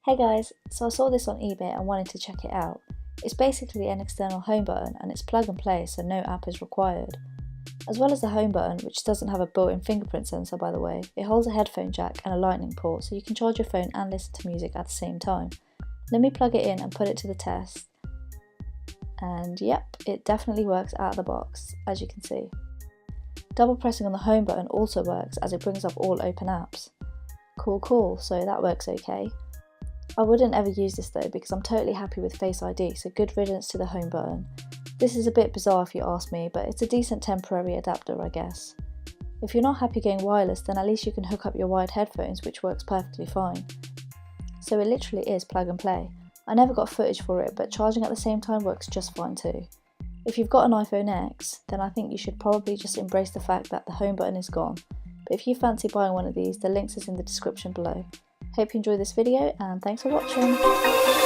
Hey guys, so I saw this on eBay and wanted to check it out. It's basically an external home button and it's plug and play, so no app is required. As well as the home button, which doesn't have a built-in fingerprint sensor by the way, it holds a headphone jack and a lightning port so you can charge your phone and listen to music at the same time. Let me plug it in and put it to the test. And yep, it definitely works out of the box, as you can see. Double pressing on the home button also works as it brings up all open apps. Cool, so that works okay. I wouldn't ever use this though because I'm totally happy with Face ID, so good riddance to the home button. This is a bit bizarre if you ask me, but it's a decent temporary adapter I guess. If you're not happy going wireless, then at least you can hook up your wired headphones, which works perfectly fine. So it literally is plug and play. I never got footage for it, but charging at the same time works just fine too. If you've got an iPhone X, then I think you should probably just embrace the fact that the home button is gone. But if you fancy buying one of these, the links is in the description below. Hope you enjoyed this video and thanks for watching.